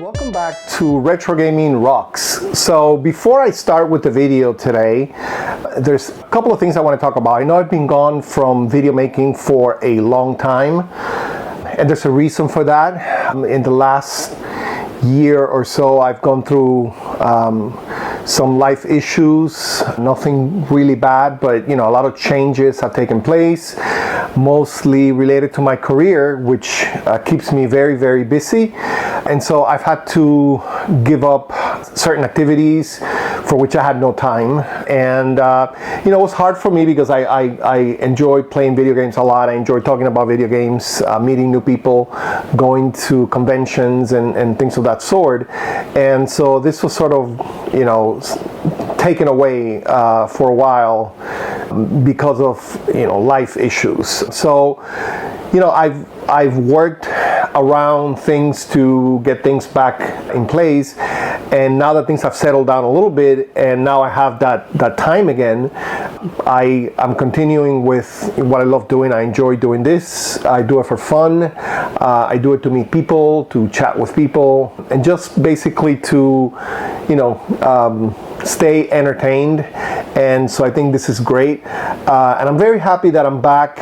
Welcome back to Retro Gaming Rocks. So before I start with the video today, there's a couple of things I want to talk about. I know I've been gone from video making for a long time, and there's a reason for that. In the last year or so, I've gone through some life issues, nothing really bad, but a lot of changes have taken place, mostly related to my career, which keeps me very, very busy. And so I've had to give up certain activities for which I had no time. And it was hard for me because I enjoy playing video games a lot. I enjoy talking about video games, meeting new people, going to conventions and things of that sort. And so this was sort of, taken away for a while because of life issues. So I've worked around things to get things back in place, and now that things have settled down a little bit and now I have that time again, I'm continuing with what I love doing. I enjoy doing this. I do it for fun. I do it to meet people, to chat with people, and just basically to stay entertained. And so I think this is great, and I'm very happy that I'm back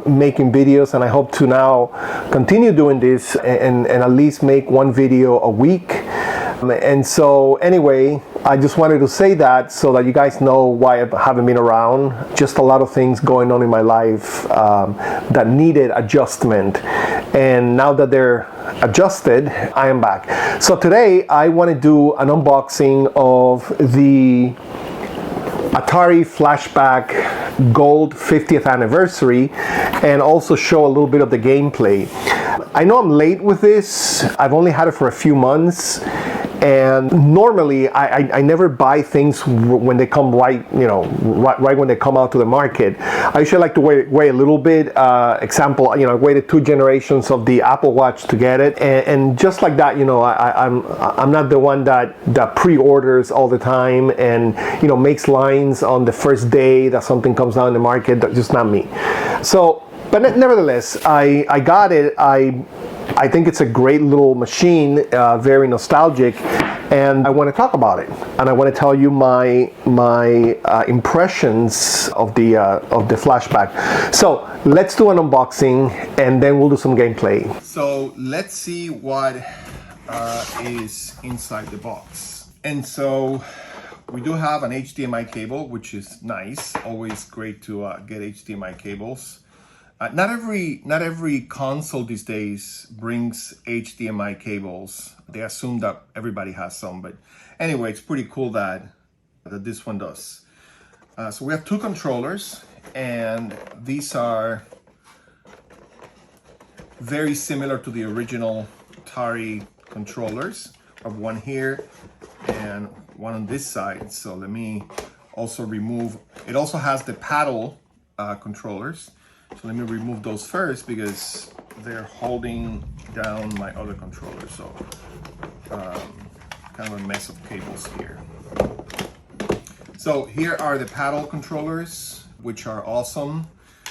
making videos, and I hope to now continue doing this and at least make one video a week. And so anyway, I just wanted to say that so that you guys know why I haven't been around. Just a lot of things going on in my life that needed adjustment, and now that they're adjusted, I am back. So today I want to do an unboxing of the Atari Flashback Gold 50th anniversary, and also show a little bit of the gameplay. I know I'm late with this. I've only had it for a few months, and normally I never buy things when they come right when they come out to the market. I usually like to wait a little bit. Example, I waited 2 generations of the Apple Watch to get it, and just like that, I'm not the one that pre-orders all the time and makes lines on the first day that something comes out in the market. That's just not me. So, but nevertheless, I got it. I think it's a great little machine, very nostalgic, and I want to talk about it. And I want to tell you my impressions of the Flashback. So let's do an unboxing, and then we'll do some gameplay. So let's see what is inside the box. And so we do have an HDMI cable, which is nice. Always great to get HDMI cables. Not every console these days brings HDMI cables. They assume that everybody has some, but anyway, it's pretty cool that this one does. So we have 2 controllers, and these are very similar to the original Atari controllers. I have one here and one on this side. So let me also remove. It also has the paddle controllers. So let me remove those first because they're holding down my other controller. So kind of a mess of cables here. So here are the paddle controllers, which are awesome.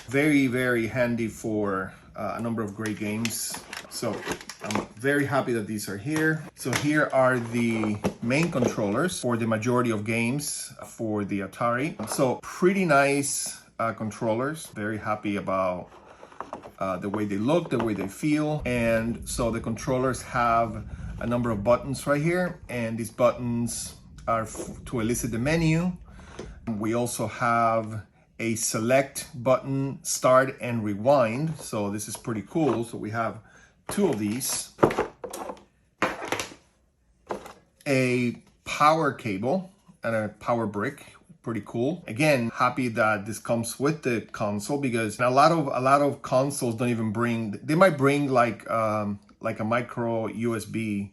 Very, very handy for a number of great games. So I'm very happy that these are here. So here are the main controllers for the majority of games for the Atari. So pretty nice controllers. Very happy about the way they look, the way they feel. And so the controllers have a number of buttons right here, and these buttons are to elicit the menu. We also have a select button, start and rewind. So this is pretty cool. So we have 2 of these. A power cable and a power brick. Pretty cool. Again, happy that this comes with the console, because a lot of consoles don't even bring. They might bring like a micro USB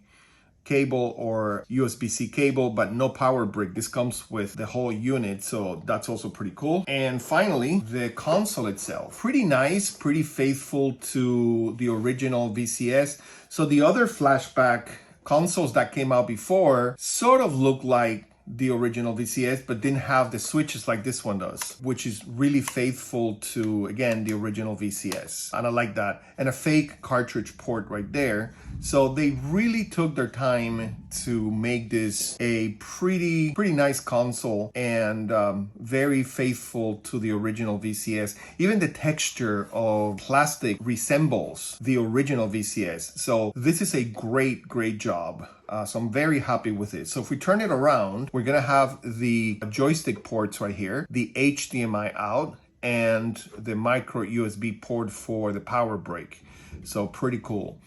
cable or USB-C cable, but no power brick. This comes with the whole unit, so that's also pretty cool. And finally, the console itself. Pretty nice, pretty faithful to the original VCS. So the other Flashback consoles that came out before sort of look like the original VCS, but didn't have the switches like this one does, which is really faithful to, again, the original VCS. And I like that. And a fake cartridge port right there. So they really took their time to make this a pretty nice console, and very faithful to the original VCS. Even the texture of plastic resembles the original VCS. So this is a great job. So I'm very happy with it. So if we turn it around, we're gonna have the joystick ports right here, the HDMI out, and the micro USB port for the power brick. So pretty cool.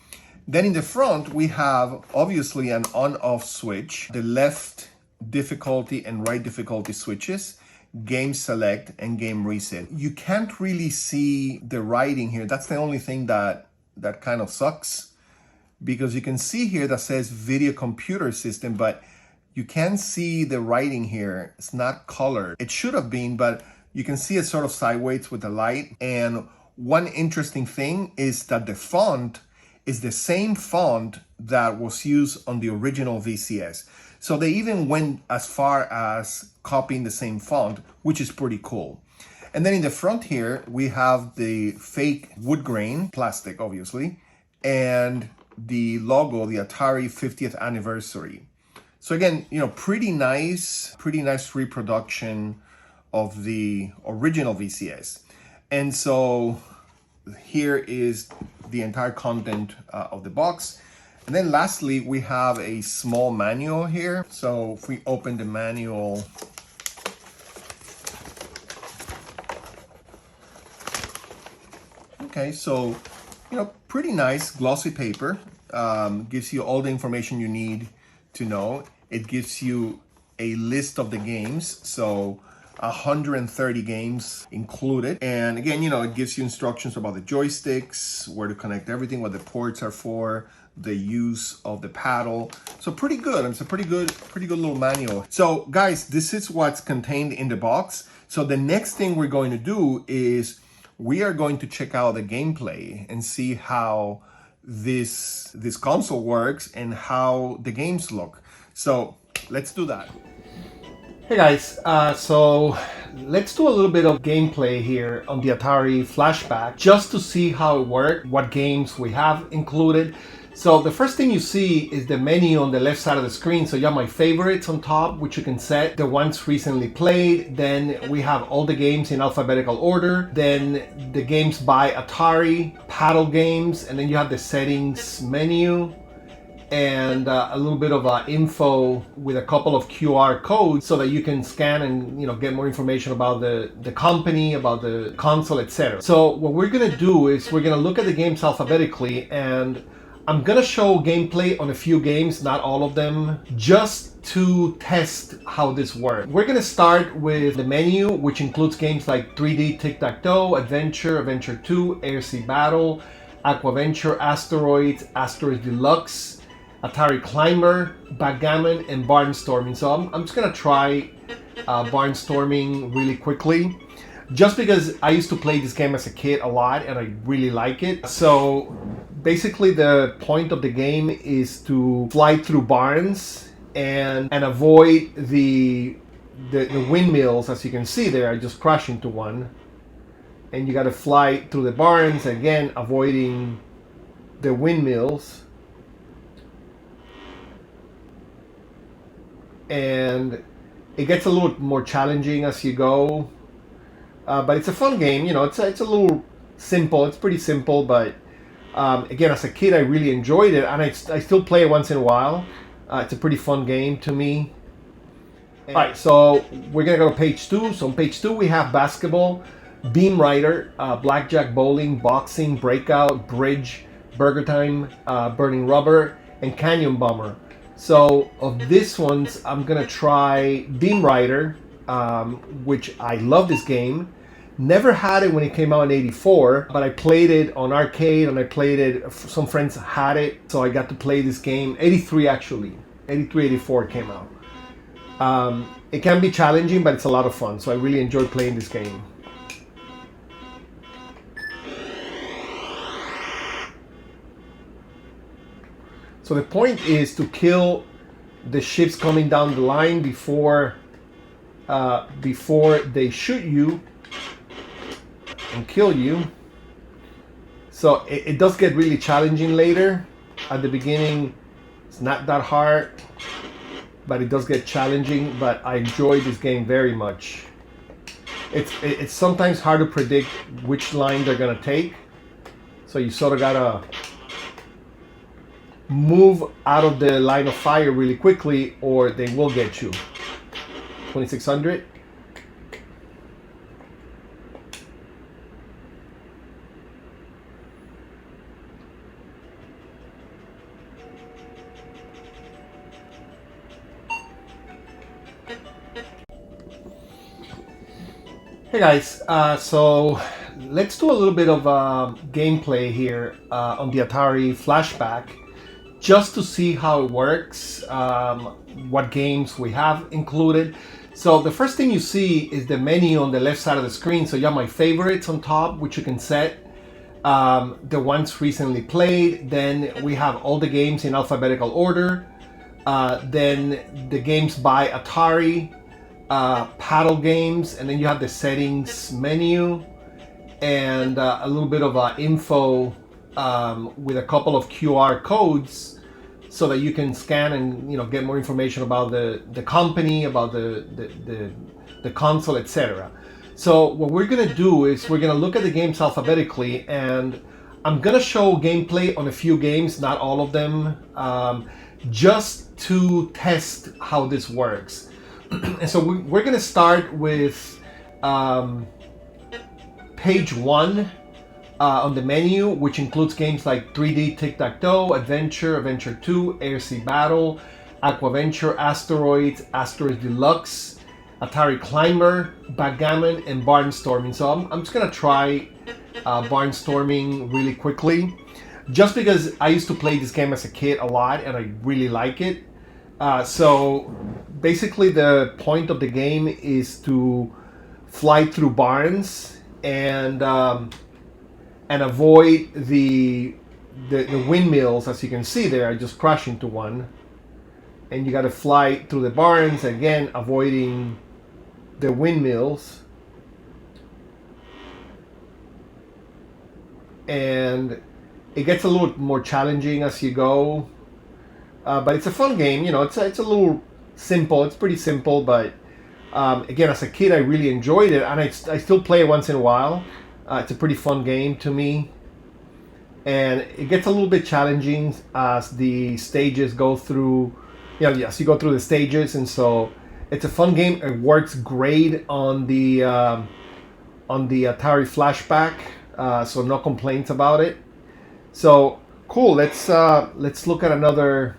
Then in the front, we have obviously an on-off switch, the left difficulty and right difficulty switches, game select and game reset. You can't really see the writing here. That's the only thing that kind of sucks, because you can see here that says video computer system, but you can't see the writing here. It's not colored. It should have been, but you can see it sort of sideways with the light. And one interesting thing is that the font is the same font that was used on the original VCS. So they even went as far as copying the same font, which is pretty cool. And then in the front here, we have the fake wood grain, plastic obviously, and the logo, the Atari 50th anniversary. So again, you know, pretty nice reproduction of the original VCS. And so here is the entire content of the box. And then lastly, we have a small manual here. So if we open the manual, okay, so, you know, pretty nice glossy paper. Gives you all the information you need to know. It gives you a list of the games. So 130 games included. And again, you know, it gives you instructions about the joysticks, where to connect everything, what the ports are for, the use of the paddle. So pretty good. It's a pretty good little manual. So guys, this is what's contained in the box. So the next thing we're going to do is we are going to check out the gameplay and see how this console works and how the games look. So let's do that. Hey guys, so let's do a little bit of gameplay here on the Atari Flashback just to see how it works, what games we have included. So the first thing you see is the menu on the left side of the screen. So you have my favorites on top, which you can set, the ones recently played. Then we have all the games in alphabetical order. Then the games by Atari, paddle games, and then you have the settings menu, and a little bit of info with a couple of QR codes so that you can scan and, you know, get more information about the company, about the console, etc. So what we're gonna do is we're gonna look at the games alphabetically, and I'm gonna show gameplay on a few games, not all of them, just to test how this works. We're gonna start with the menu, which includes games like 3D Tic-Tac-Toe, Adventure, Adventure 2, Air Sea Battle, Aquaventure, Asteroids, Asteroids Deluxe, Atari Climber, Backgammon, and Barnstorming. So I'm just gonna try Barnstorming really quickly, just because I used to play this game as a kid a lot and I really like it. So basically the point of the game is to fly through barns and avoid the windmills. As you can see there, I just crashed into one. And you gotta fly through the barns, again, avoiding the windmills. And it gets a little more challenging as you go, but it's a fun game. You know, it's a little simple. It's pretty simple, but again, as a kid, I really enjoyed it, and I still play it once in a while. It's a pretty fun game to me. All right, so we're gonna go to page 2. So on page 2, we have basketball, beam rider, blackjack, bowling, boxing, breakout, bridge, burger time, burning rubber, and canyon bomber. So of these ones, I'm gonna try Beam Rider, which I love this game. Never had it when it came out in '84, but I played it on arcade, and I played it, some friends had it, so I got to play this game. '83 actually, '83, '84 came out. It can be challenging, but it's a lot of fun, so I really enjoyed playing this game. So the point is to kill the ships coming down the line before they shoot you and kill you. So it does get really challenging later. At the beginning, it's not that hard, but it does get challenging. But I enjoy this game very much. It's sometimes hard to predict which line they're gonna take, so you sort of gotta move out of the line of fire really quickly, or they will get you. 2600. Hey guys, so let's do a little bit of gameplay here on the Atari Flashback, just to see how it works, what games we have included. So the first thing you see is the menu on the left side of the screen. So you have my favorites on top, which you can set, the ones recently played. Then we have all the games in alphabetical order. Then the games by Atari, paddle games, and then you have the settings menu and a little bit of info with a couple of QR codes so that you can scan and get more information about the company, about the console, etc. So what we're gonna do is we're gonna look at the games alphabetically, and I'm gonna show gameplay on a few games, not all of them, just to test how this works. And so we're going to start with page 1 on the menu, which includes games like 3D Tic-Tac-Toe, Adventure, Adventure 2, Air Sea Battle, Aquaventure, Asteroids, Asteroids Deluxe, Atari Climber, Backgammon, and Barnstorming. So I'm just going to try Barnstorming really quickly, just because I used to play this game as a kid a lot and I really like it. So basically the point of the game is to fly through barns and avoid the windmills. As you can see there, I just crashed into one, and you got to fly through the barns, again avoiding the windmills. And it gets a little more challenging as you go. But it's a fun game, it's a little simple. It's pretty simple, but again, as a kid, I really enjoyed it, and I still play it once in a while. It's a pretty fun game to me, and it gets a little bit challenging as the stages go through. As you go through the stages, and so it's a fun game. It works great on the Atari Flashback, so no complaints about it. So cool. Let's look at another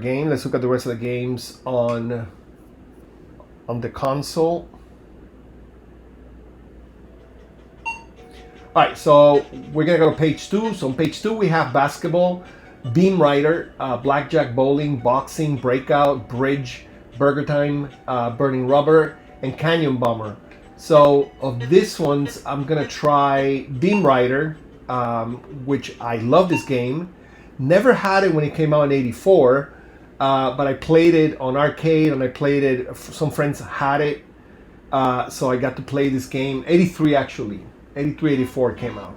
game. Let's look at the rest of the games on the console. All right, so we're gonna go to page 2. So on page 2 we have basketball, Beam Rider, blackjack, bowling, boxing, breakout, bridge, burger time, burning rubber, and canyon bomber. So of these ones, I'm gonna try Beam Rider, which I love this game. Never had it when it came out in '84, but I played it on arcade, and I played it. Some friends had it, so I got to play this game. '83 actually, '83, '84 came out.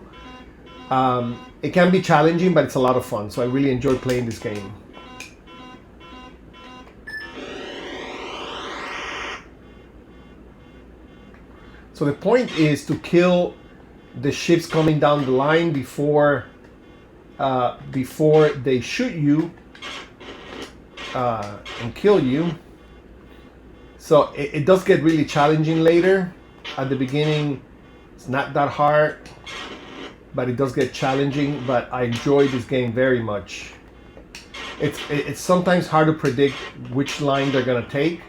It can be challenging, but it's a lot of fun. So I really enjoy playing this game. So the point is to kill the ships coming down the line before they shoot you and kill you. So it does get really challenging later. At the beginning, it's not that hard, but it does get challenging. But I enjoy this game very much. It's sometimes hard to predict which line they're gonna take,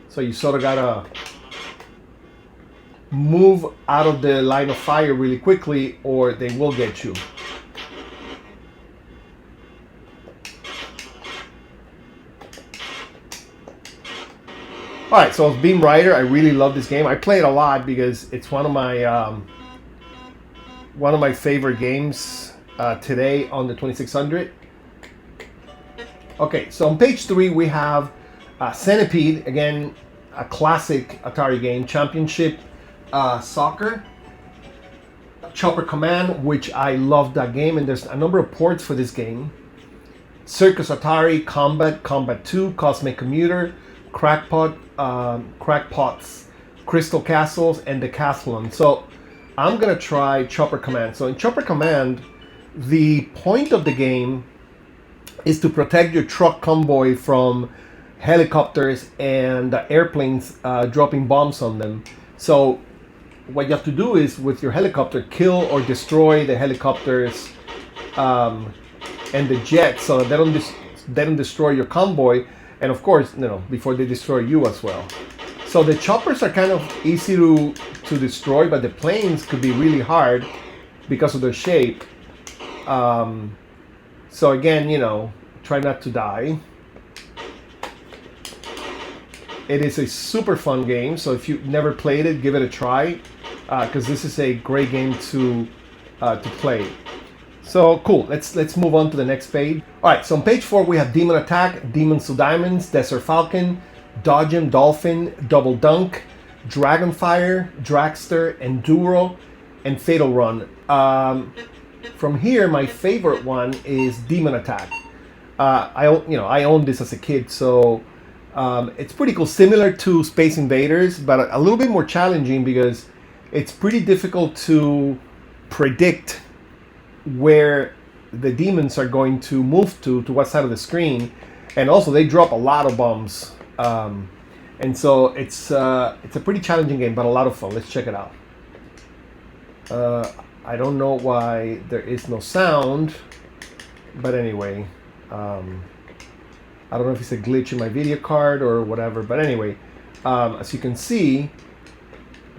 so you sort of gotta move out of the line of fire really quickly, or they will get you. Alright, so it's Beam Rider. I really love this game. I play it a lot because it's one of my favorite games today on the 2600. Okay, so on page 3 we have Centipede, again, a classic Atari game, Championship Soccer. Chopper Command, which I love that game, and there's a number of ports for this game. Circus Atari, Combat, Combat 2, Cosmic Commuter, Crackpots, Crystal Castles, and Decathlon. So I'm gonna try Chopper Command. So in Chopper Command, the point of the game is to protect your truck convoy from helicopters and airplanes dropping bombs on them. So what you have to do is, with your helicopter, kill or destroy the helicopters and the jets, so that they don't destroy your convoy, and of course, before they destroy you as well. So the choppers are kind of easy to destroy, but the planes could be really hard because of their shape. So again, try not to die. It is a super fun game, so if you've never played it, give it a try, because this is a great game to play. So cool, let's move on to the next page. Alright, so on page 4 we have Demon Attack, Demons to Diamonds, Desert Falcon, Dodgem, Dolphin, Double Dunk, Dragonfire, Dragster, Enduro, and Fatal Run. From here, my favorite one is Demon Attack. I owned this as a kid, so it's pretty cool. Similar to Space Invaders, but a little bit more challenging because it's pretty difficult to predict where the demons are going to move to what side of the screen, and also they drop a lot of bombs, and so it's a pretty challenging game, but a lot of fun. Let's check it out. I don't know why there is no sound, but anyway, I don't know if it's a glitch in my video card or whatever, but anyway, as you can see,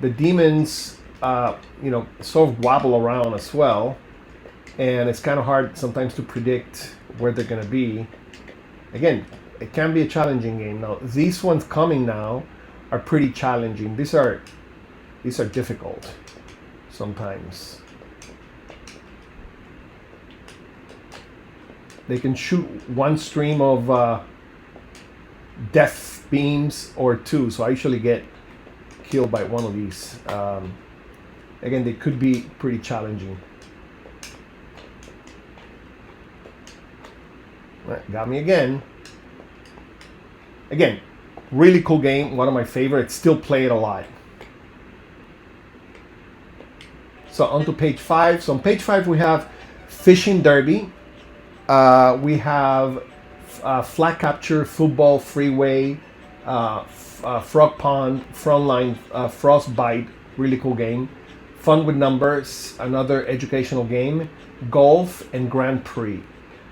the demons sort of wobble around as well, and it's kind of hard sometimes to predict where they're going to be. Again, it can be a challenging game. Now, these ones coming now are pretty challenging. These are difficult sometimes. They can shoot one stream of death beams or two, so I usually get killed by one of these. Again, they could be pretty challenging. Right, got me again. Again, really cool game, one of my favorites, still play it a lot. So on to page 5. So on page 5 we have Fishing Derby. We have Flag Capture, Football, Freeway, Frog Pond, Frontline, Frostbite, really cool game. Fun with Numbers, another educational game. Golf, and Grand Prix.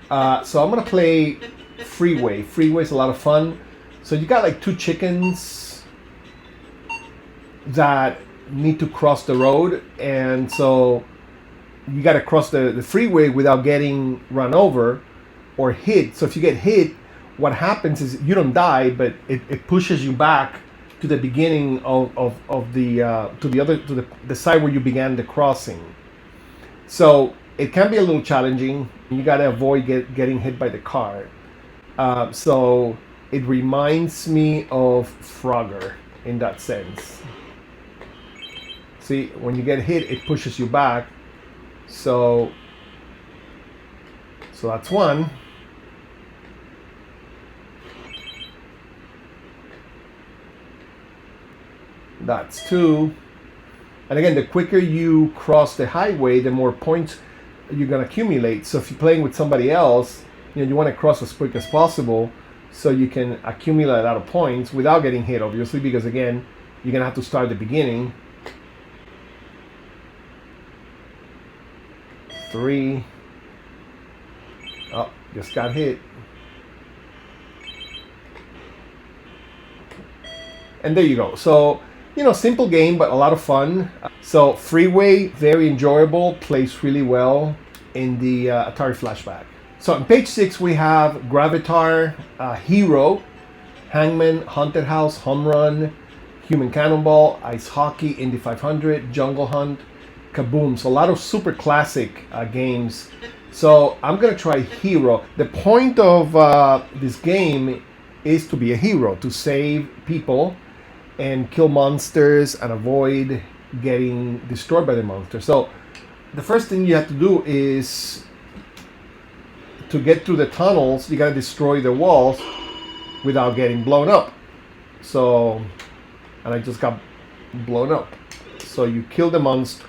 So I'm gonna play Freeway. Freeway is a lot of fun. So you got like two chickens that need to cross the road, and so you got to cross the freeway without getting run over or hit. So if you get hit, what happens is you don't die, but it pushes you back to the beginning of the side where you began the crossing. So it can be a little challenging. You got to avoid getting hit by the car. So it reminds me of Frogger in that sense. See, when you get hit, it pushes you back. So that's one. That's two. And again, the quicker you cross the highway, the more points you're going to accumulate. So if you're playing with somebody else, you want to cross as quick as possible so you can accumulate a lot of points without getting hit, obviously, because again, you're going to have to start at the beginning. 3. Oh, just got hit. And there you go. So, simple game, but a lot of fun. So Freeway, very enjoyable, plays really well in the Atari Flashback. So on page 6 we have Gravitar, Hero, Hangman, Haunted House, Home Run, Human Cannonball, Ice Hockey, Indy 500, Jungle Hunt, Kaboom. So a lot of super classic games. So I'm gonna try hero. The point of this game is to be a hero, to save people and kill monsters and avoid getting destroyed by the monster. So the first thing you have to do is to get through the tunnels, you gotta destroy the walls without getting blown up. So, and I just got blown up. So you kill the monster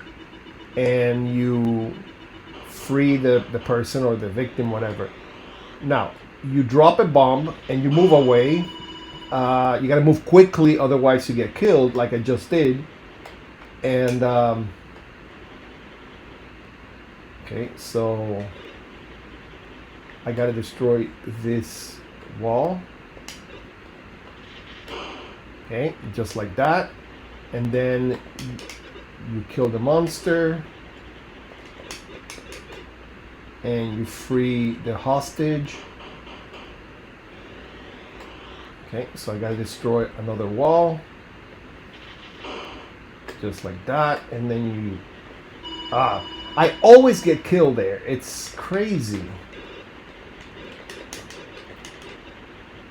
and you free the person or the victim, whatever. Now, you drop a bomb and you move away. You gotta move quickly, otherwise you get killed, like I just did. And, okay, so I gotta destroy this wall. Okay, just like that. And then you kill the monster. And you free the hostage. Okay, so I gotta destroy another wall. Just like that. And then you... I always get killed there. It's crazy.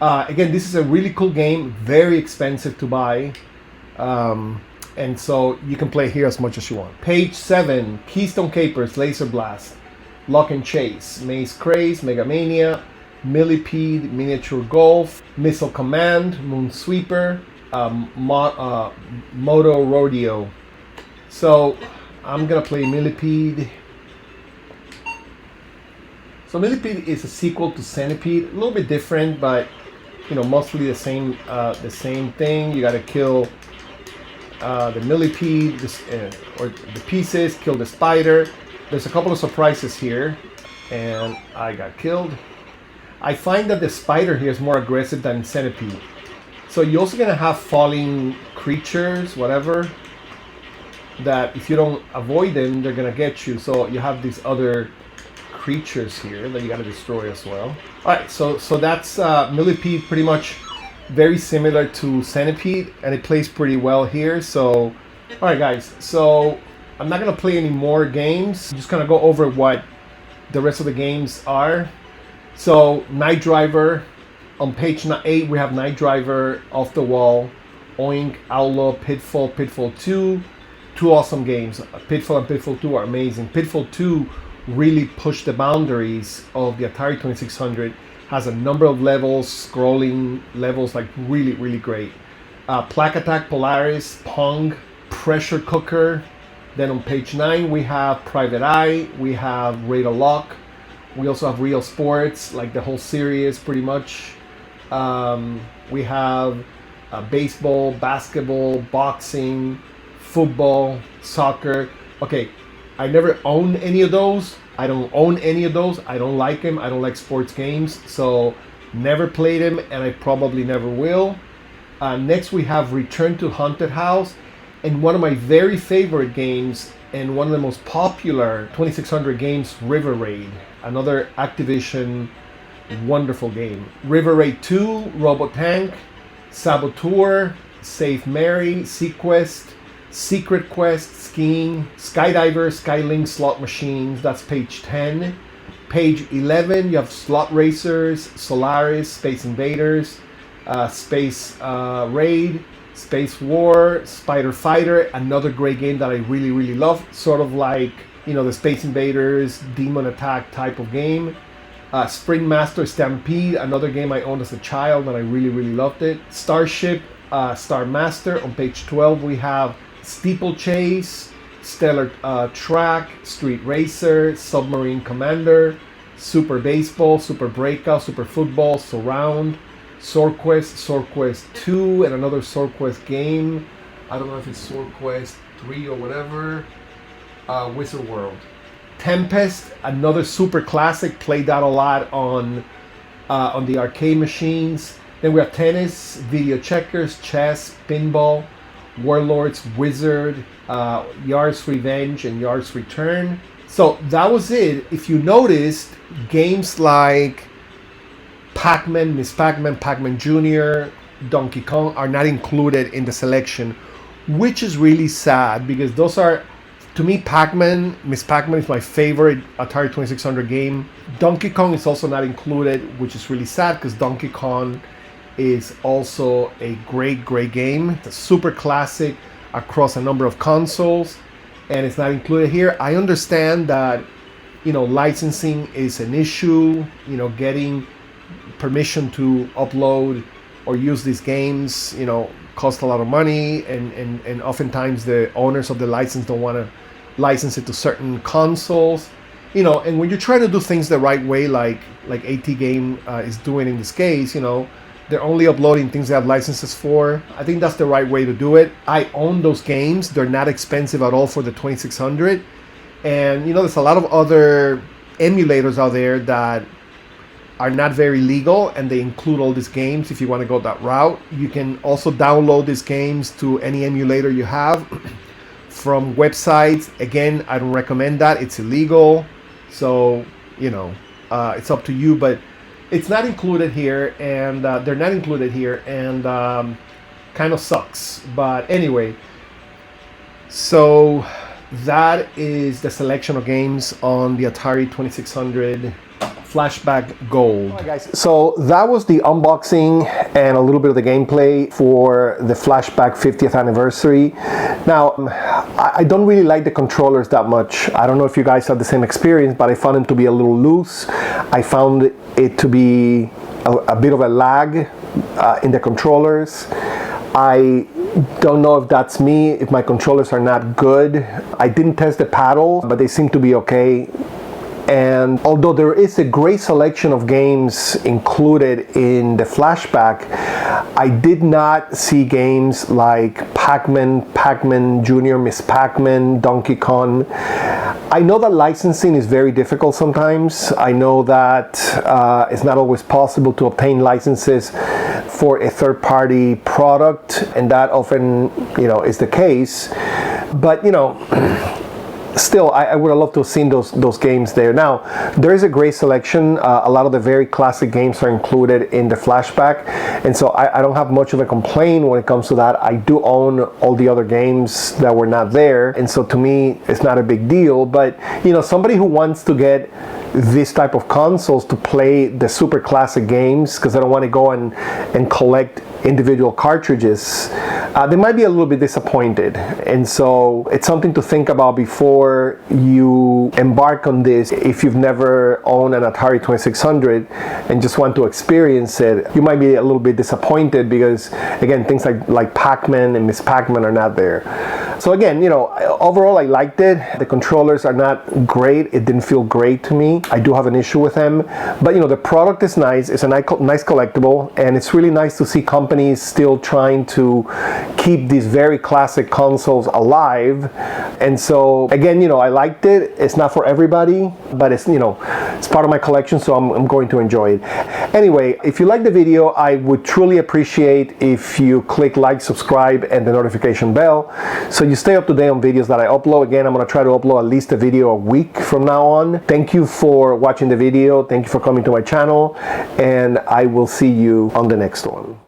Again, this is a really cool game. Very expensive to buy. And so you can play here as much as you want. Page 7. Keystone Capers, Laser Blast, Lock and Chase, Maze Craze, Mega Mania, Millipede, Miniature Golf, Missile Command, Moon Sweeper, Moto Rodeo. So I'm gonna play Millipede. So Millipede is a sequel to Centipede, a little bit different, but you know, mostly the same thing. You gotta kill the Millipede or the pieces, kill the spider. There's a couple of surprises here, and I got killed. I find that the spider here is more aggressive than Centipede. So you're also gonna have falling creatures, whatever, that if you don't avoid them, they're gonna get you. So you have these other creatures here that you gotta destroy as well. Alright, so that's Millipede, pretty much very similar to Centipede, and it plays pretty well here. So, alright guys, so I'm not gonna play any more games. I'm just gonna go over what the rest of the games are. So, Night Driver, on page 8 we have Night Driver, Off the Wall, Oink, Outlaw, Pitfall, Pitfall 2. Two awesome games. Pitfall and Pitfall 2 are amazing. Pitfall 2 really pushed the boundaries of the Atari 2600. Has a number of levels, scrolling levels, like really, really great. Plaque Attack, Polaris, Pong, Pressure Cooker. Then on page 9 we have Private Eye, we have Radar Lock, we also have Real Sports, like the whole series pretty much. We have baseball, basketball, boxing, football, soccer. Okay, I never owned any of those. I don't own any of those. I don't like them. I don't like sports games. So never played them, and I probably never will. Next we have Return to Haunted House. And one of my very favorite games and one of the most popular 2600 games, River Raid. Another Activision wonderful game. River Raid 2, Robotank, Saboteur, Save Mary, Sequest, Secret Quest, Skiing, Skydiver, Skylink Slot Machines. That's page 10. Page 11, you have Slot Racers, Solaris, Space Invaders, Space Raid, Space War, Spider Fighter, another great game that I really, really love. Sort of like, you know, the Space Invaders, Demon Attack type of game. Spring Master Stampede, another game I owned as a child and I really, really loved it. Starship, Star Master. On page 12 we have Steeplechase, Stellar Track, Street Racer, Submarine Commander, Super Baseball, Super Breakout, Super Football, Surround, Sword Quest 2, and another Sword Quest game. I don't know if it's Sword Quest 3 or whatever. Wizard World. Tempest, another super classic, played that a lot on the arcade machines. Then we have tennis, video checkers, chess, pinball, Warlords, Wizard, Yard's Revenge, and Yard's Return. So that was it. If you noticed, games like Pac-Man, Miss Pac-Man, Pac-Man Jr., Donkey Kong are not included in the selection, which is really sad because those are To me, Miss Pac-Man is my favorite Atari 2600 game. Donkey Kong is also not included, which is really sad because Donkey Kong is also a great game. It's a super classic across a number of consoles, and it's not included here. I understand that, you know, licensing is an issue, you know, getting permission to upload or use these games, you know, cost a lot of money, and oftentimes the owners of the license don't want to license it to certain consoles, you know. And when you're trying to do things the right way, like AT Game is doing in this case, you know, they're only uploading things they have licenses for. I think that's the right way to do it. I own those games. They're not expensive at all for the 2600. And, you know, there's a lot of other emulators out there that are not very legal, and they include all these games. If you want to go that route, you can also download these games to any emulator you have from websites. Again, I don't recommend that. It's illegal. So, you know, it's up to you, but it's not included here, and they're not included here, and kind of sucks. But anyway, so that is the selection of games on the Atari 2600 Flashback Gold. All right, guys, so that was the unboxing and a little bit of the gameplay for the Flashback 50th anniversary. Now, I don't really like the controllers that much. I don't know if you guys have the same experience, but I found them to be a little loose. I found it to be a bit of a lag in the controllers. I don't know if that's me, if my controllers are not good. I didn't test the paddle, but they seem to be okay. And although there is a great selection of games included in the Flashback, I did not see games like Pac-Man Jr., Miss Pac-Man, Donkey Kong. I know that licensing is very difficult sometimes. I know that it's not always possible to obtain licenses for a third-party product, and that often, you know, is the case. But, you know, still, I would have loved to have seen those games there. Now, there is a great selection. A lot of the very classic games are included in the Flashback, and so I don't have much of a complaint when it comes to that. I do own all the other games that were not there, and so to me, it's not a big deal. But, you know, somebody who wants to get this type of consoles to play the super classic games, because I don't want to go and collect individual cartridges, they might be a little bit disappointed. And so it's something to think about before you embark on this. If you've never owned an Atari 2600 and just want to experience it, you might be a little bit disappointed because, again, things like Pac-Man and Miss Pac-Man are not there. So again, you know, overall I liked it. The controllers are not great. It didn't feel great to me. I do have an issue with them. But, you know, the product is nice. It's a nice collectible, and it's really nice to see companies still trying to keep these very classic consoles alive. And so again, you know, I liked it. It's not for everybody, but it's, you know, it's part of my collection, so I'm going to enjoy it. Anyway, if you like the video, I would truly appreciate if you click like, subscribe, and the notification bell so you stay up to date on videos that I upload. Again, I'm going to try to upload at least a video a week from now on. Thank you for watching the video. Thank you for coming to my channel, and I will see you on the next one.